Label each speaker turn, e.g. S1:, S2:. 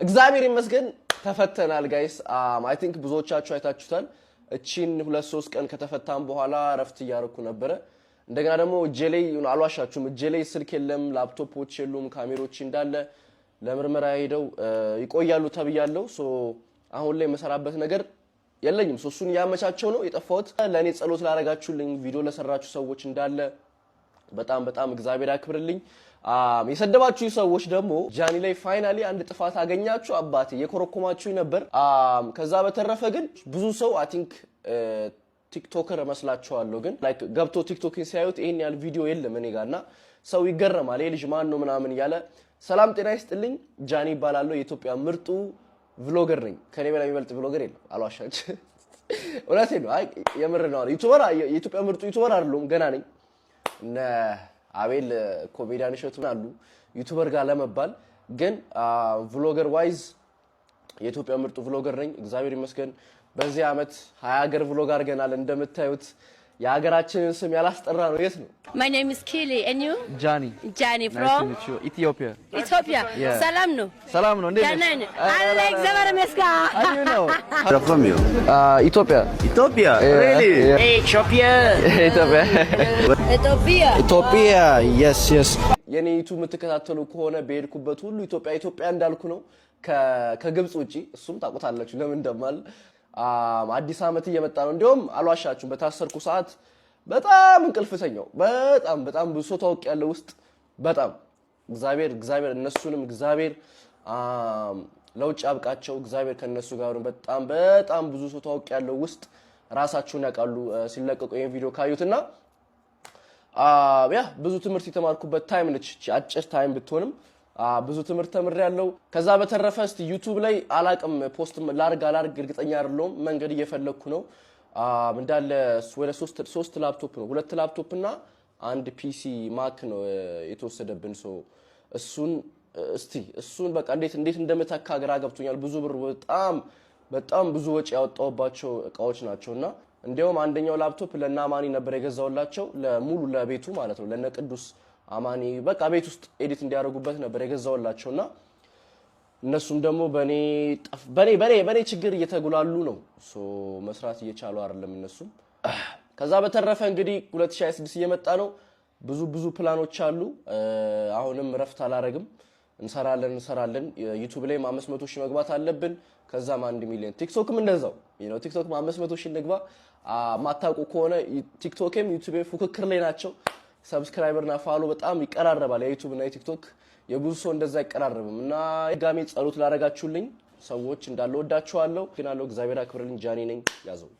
S1: እግዚአብሔር ይመስገን ተፈተናል ጋይስ አይ ቲንክ ብዙዎቻችሁ አይታችሁታል እቺን 2-3 ቀን ከተፈታን በኋላ ረፍት ያርኩ ነበር እንደገና ደግሞ ጄሌይ አልዋሻችሁም ጄሌይ ስልክ የለም ላፕቶፖች የሉም ካሜራዎች እንዳለ ለምርመራ ሄደው ይቆያሉ ተብያለሁ ሶ አሁን ላይ መሰራበት ነገር የለኝም ሶ እሱን ያመቻቸው ነው የጠፋሁት ለኔ ጸሎት ላረጋችሁልኝ ቪዲዮ ለሰራችሁ ሰዎች እንዳለ በጣም እግዚአብሔር ያክብርልኝ የሰደባችሁ ሰዎች ደግሞ ጃኒ ላይ ፋይናሊ አንድ ጥፋት አገኛችሁ አባቴ የኮረኮማችሁ ነበር ከዛ በተረፈ ግን ብዙ ሰው አይ ቲንክ ቲክቶከር መስላችኋለሁ ግን ላይክ ገብቶ ቲክቶክን ሲያዩት ይሄን ያህል ቪዲዮ የለም እኔ ጋርና ሰው ይገረማል ይሄ ልጅ ማን ነው ምናምን ያለ ሰላም ጤና ይስጥልኝ ጃኒ ይባላል የኢትዮጵያ ምርጡ ቭሎገር ነኝ ከኔ በላይ የሚበልጥ ቭሎገር የለም አልዋሻች ወላሂ ነው አይ የምር ነው ዩቲዩበር የኢትዮጵያ ምርጡ ዩቲዩበር አይደለም ገና ነኝ እና አቤል ኮሜዲያን እሸቱ አሉ ዩቲዩበር ጋር ለመባል ግን ቭሎገር ዋይዝ የኢትዮጵያ ምርጡ ቭሎገር ነኝ እግዚአብሔር ይመስገን በዚህ አመት 20 ሀገር ቭሎግ አድርገናል እንደምታዩት የሀገራችንን ስም ያላስጠራ ነው የት ነው
S2: My name is Kili and you Johnny from
S3: Nice to meet you Ethiopia
S2: Yeah.
S3: ሰላም ነው እንዴ
S2: Alex Zavarmeska
S3: How do you know
S4: Where from you?
S3: Ethiopia
S4: Really?
S3: Ethiopia yes
S1: የኔ ዩቲዩብ የምትከታተሉ ከሆነ በሄድኩበት ሁሉ ኢትዮጵያ እንዳልኩ ነው ከግብጽ ውጪ እሱም ታውቁታላችሁ ለምን እንደማል አዲስ አመት እየመጣ ነው እንደውም አልዋሻችሁም በታሰርኩ ሰዓት በጣም እንቅልፍተኛው በጣም ብዙ ሰው ታውቅ ያለው ውስጥ በጣም እግዚአብሔር እነሱንም እግዚአብሔር ለውጭ አብቃቸው እግዚአብሔር ከነሱ ጋር በጣም ብዙ ሰው ታውቅ ያለው ውስጥ ራሳቸውን ያቃሉ ሲለቀቁ ይሄን ቪዲዮ ካዩትና ያ ብዙ ትምህርት የተማርኩበት ታይም ነች አጭር ታይም ብትሆንም ብዙ ትምህርት ተምሬያለሁ ከዛ በተረፈ እስቲ ዩቲዩብ ላይ አላቅም ፖስት ላርግ እርግጠኛ አይደለሁም መንገድ እየፈለኩ ነው እንዳለ ወደ 3 ላፕቶፕ ነው 2 ላፕቶፕ እና አንድ ፒሲ ማክ ነው የተወሰደብን ሶ እሱን በቃ እንዴት እንደመታካ ግራ ገብቶኛል ብዙ ብር በጣም ብዙ ወጪ ያወጣውባቸው እቃዎች ናቸውና እንደውም አንደኛው ላፕቶፕ ለናማኒ ነበር የገዛውላቸው ለሙሉ ለቤቱ ማለት ነው ለነ ቅዱስ አማኒ በቃ ቤት ውስጥ ኤዲት እንዲያደርጉበት ነበር የገዛውላቸውና እነሱም ደግሞ በኔ ችግር እየተጉላሉ ነው ሶ መስራት እየቻሉ አይደለም እነሱም ከዛ በተረፈ እንግዲህ 2026 እየመጣ ነው ብዙ ፕላኖች አሉ አሁንም ረፍት አላረግም እንሰራለን ዩቲዩብ ላይ 500 ሺህ መግባት አለብን ከዛም 1 ሚሊዮን ቲክቶክም እንደዛው ቲክቶክ 500 ሺህ ንግባ ማታውቁ ከሆነ ቲክቶክም ዩቲዩብም ፉክክር ላይ ናቸው ሰብስክራይበርና ፋሎ በጣም ይቀራረባል የዩቲዩብ እና የቲክቶክ የብዙ ሰው እንደዛ ይቀራረብም እና ጋሜ ጸሎት ላረጋችሁልኝ ሰዎች እንዳለ ወዳችኋለሁ ግን አለው እግዚአብሔር አክብርልኝ ጃኒ ነኝ ያዘው